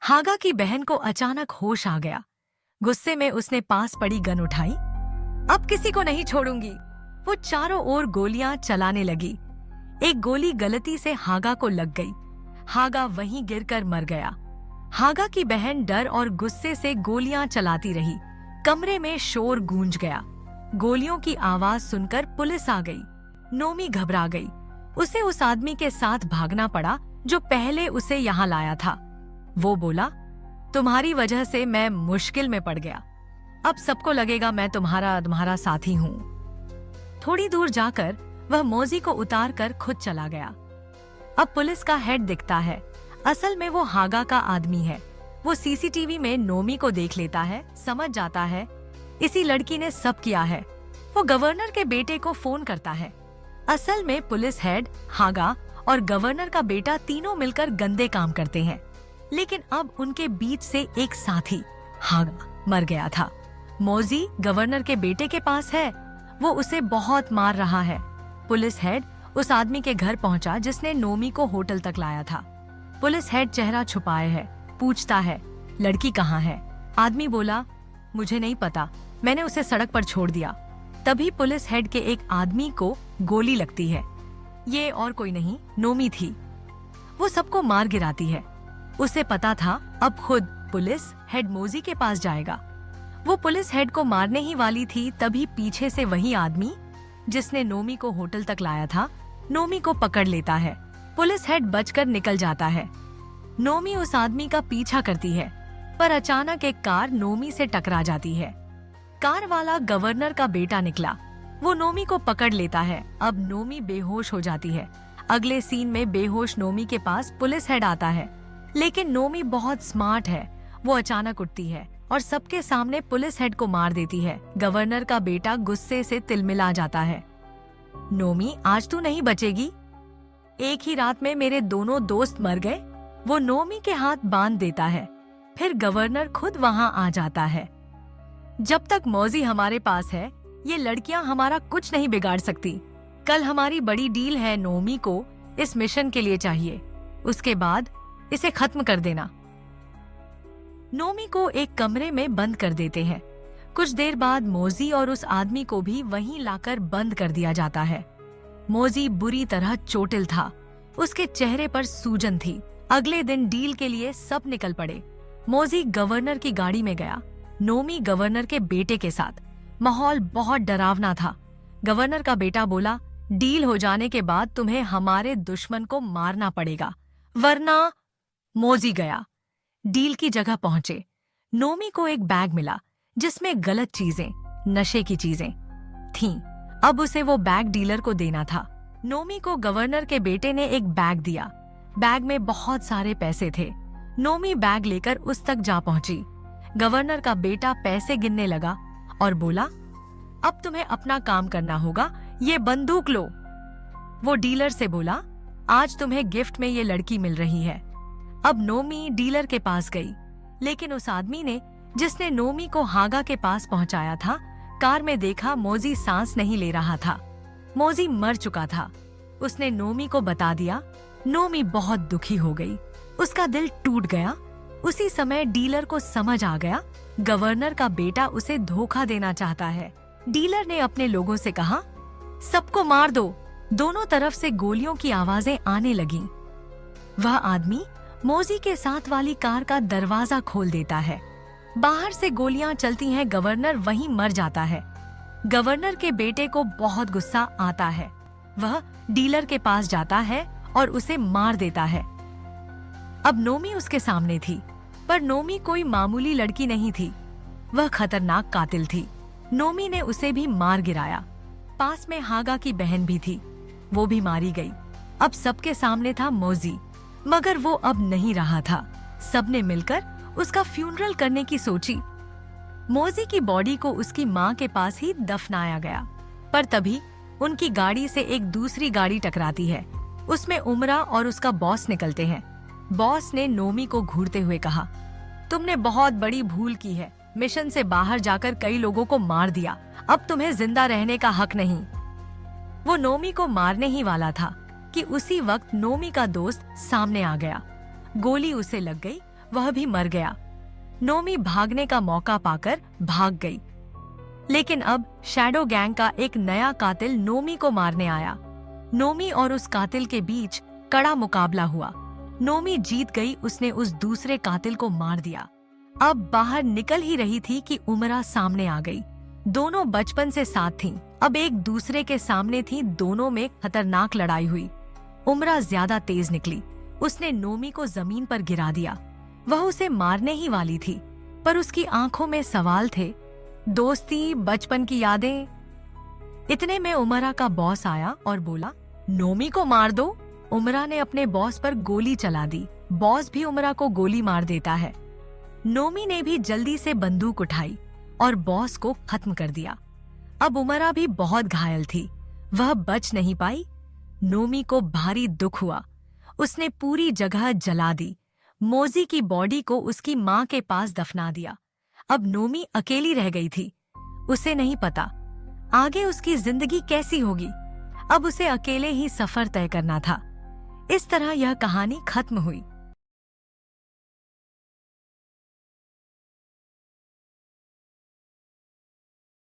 हागा की बहन को अचानक होश आ गया। गुस्से में उसने पास पड़ी गन उठाई। अब किसी को नहीं छोड़ूंगी। वो चारों ओर गोलियां चलाने लगी। एक गोली गलती से हागा को लग गई। हागा वहीं गिरकर मर गया। हागा की बहन डर और गुस्से से गोलियां चलाती रही। कमरे में शोर गूंज गया। गोलियों की आवाज सुनकर पुलिस आ गई। नोमी घबरा गई। उसे उस आदमी के साथ भागना पड़ा जो पहले उसे यहाँ लाया था। वो बोला, तुम्हारी वजह से मैं मुश्किल में पड़ गया। अब सबको लगेगा मैं तुम्हारा साथी हूँ। थोड़ी दूर जाकर वह मौजी को उतार कर खुद चला गया। अब पुलिस का हेड दिखता है। असल में वो हागा का आदमी है। वो सीसीटीवी में नोमी को देख लेता है, समझ जाता है इसी लड़की ने सब किया है। वो गवर्नर के बेटे को फोन करता है। असल में पुलिस हेड, हागा और गवर्नर का बेटा तीनों मिलकर गंदे काम करते हैं। लेकिन अब उनके बीच से एक साथी, हागा, मर गया था। मौजी गवर्नर के बेटे के पास है। वो उसे बहुत मार रहा है। पुलिस हेड उस आदमी के घर पहुंचा जिसने नोमी को होटल तक लाया था। पुलिस हेड चेहरा छुपाए है, पूछता है, लड़की कहाँ है? आदमी बोला, मुझे नहीं पता, मैंने उसे सड़क पर छोड़ दिया। तभी पुलिस हेड के एक आदमी को गोली लगती है। ये और कोई नहीं, नोमी थी। वो सबको मार गिराती है। उसे पता था अब खुद पुलिस हेड मौजी के पास जाएगा। वो पुलिस हेड को मारने ही वाली थी, तभी पीछे से वही आदमी जिसने नोमी को होटल तक लाया था, नोमी को पकड़ लेता है। पुलिस हेड बचकर निकल जाता है। नोमी उस आदमी का पीछा करती है, पर अचानक एक कार नोमी से टकरा जाती है। कार वाला गवर्नर का बेटा निकला। वो नोमी को पकड़ लेता है। अब नोमी बेहोश हो जाती है। अगले सीन में बेहोश नोमी के पास पुलिस हेड आता है, लेकिन नोमी बहुत स्मार्ट है। वो अचानक उठती है और सबके सामने पुलिस हेड को मार देती है। गवर्नर का बेटा गुस्से से तिलमिला जाता है। नोमी, आज तू नहीं बचेगी। एक ही रात में मेरे दोनों दोस्त मर गए। वो नोमी के हाथ बांध देता है। फिर गवर्नर खुद वहां आ जाता है। जब तक मौजी हमारे पास है, ये लड़कियां हमारा कुछ नहीं बिगाड़ सकती। कल हमारी बड़ी डील है। नोमी को इस मिशन के लिए चाहिए, उसके बाद इसे खत्म कर देना। नोमी को एक कमरे में बंद कर देते हैं। कुछ देर बाद मौजी और उस आदमी को भी वहीं लाकर बंद कर दिया जाता है। मौजी बुरी तरह चोटिल था। उसके चेहरे पर सूजन थी। अगले दिन डील के लिए सब निकल पड़े। मौजी गवर्नर की गाड़ी में गया, नोमी गवर्नर के बेटे के साथ। माहौल बहुत डरावना था। गवर्नर का बेटा बोला, डील हो जाने के बाद तुम्हें हमारे दुश्मन को मारना पड़ेगा, वरना। मौजी गया, डील की जगह पहुंचे। नोमी को एक बैग मिला जिसमें गलत चीजें, नशे की चीजें थीं। अब उसे वो बैग डीलर को देना था। नोमी को गवर्नर के बेटे ने एक बैग दिया। बैग में बहुत सारे पैसे थे। नोमी बैग लेकर उस तक जा पहुंची। गवर्नर का बेटा पैसे गिनने लगा और बोला, अब तुम्हें अपना काम करना होगा, ये बंदूक लो। वो डीलर से बोला, आज तुम्हें गिफ्ट में ये लड़की मिल रही है। अब नोमी डीलर के पास गई, लेकिन उस आदमी ने जिसने नोमी को हागा के पास पहुंचाया था, कार में देखा मौजी सांस नहीं ले रहा था। मौजी मर चुका था। उसने नोमी को बता दिया। नोमी बहुत दुखी हो गई। उसका दिल टूट गया। उसी समय डीलर को समझ आ गया गवर्नर का बेटा उसे धोखा देना चाहता है। डीलर ने अपने लोगों से कहा, सबको मार दो। दोनों तरफ से गोलियों की आवाजें आने लगीं। वह आदमी मौजी के साथ वाली कार का दरवाजा खोल देता है। बाहर से गोलियां चलती हैं। गवर्नर वहीं मर जाता है। गवर्नर के बेटे को बहुत गुस्सा आता है। वह डीलर के पास जाता है और उसे मार देता है। अब नोमी उसके सामने थी, पर नोमी कोई मामूली लड़की नहीं थी। वह खतरनाक कातिल थी। नोमी ने उसे भी मार गिराया। पास में हागा की बहन भी थी, वो भी मारी गई। अब सबके सामने था मौजी, मगर वो अब नहीं रहा था। सबने मिलकर उसका फ्यूनरल करने की सोची। मौजी की बॉडी को उसकी माँ के पास ही दफनाया गया। पर तभी उनकी गाड़ी से एक दूसरी गाड़ी टकराती है। उसमें उमरा और उसका बॉस निकलते हैं। बॉस ने नोमी को घूरते हुए कहा, तुमने बहुत बड़ी भूल की है। मिशन से बाहर जाकर कई लोगों को मार दिया। अब तुम्हें जिंदा रहने का हक नहीं। वो नोमी को मारने ही वाला था कि उसी वक्त नोमी का दोस्त सामने आ गया। गोली उसे लग गई। वह भी मर गया। नोमी भागने का मौका पाकर भाग गई, लेकिन अब शैडो गैंग का एक नया कातिल नोमी को मारने आया। नोमी और उस कातिल के बीच कड़ा मुकाबला हुआ। नोमी जीत गई, उसने उस दूसरे कातिल को मार दिया। अब बाहर निकल ही रही थी कि उमरा सामने आ गई। दोनों बचपन से साथ थीं, अब एक दूसरे के सामने थीं। दोनों में खतरनाक लड़ाई हुई। उमरा ज्यादा तेज निकली, उसने नोमी को जमीन पर गिरा दिया। वह उसे मारने ही वाली थी, पर उसकी आंखों में सवाल थे, दोस्ती, बचपन की यादें। इतने में उमरा का बॉस आया और बोला, नोमी को मार दो। उमरा ने अपने बॉस पर गोली चला दी। बॉस भी उमरा को गोली मार देता है। नोमी ने भी जल्दी से बंदूक उठाई और बॉस को खत्म कर दिया। अब उमरा भी बहुत घायल थी, वह बच नहीं पाई। नोमी को भारी दुख हुआ, उसने पूरी जगह जला दी। मोजी की बॉडी को उसकी माँ के पास दफना दिया। अब नोमी अकेली रह गई थी। उसे नहीं पता आगे उसकी जिंदगी कैसी होगी। अब उसे अकेले ही सफर तय करना था। इस तरह यह कहानी खत्म हुई।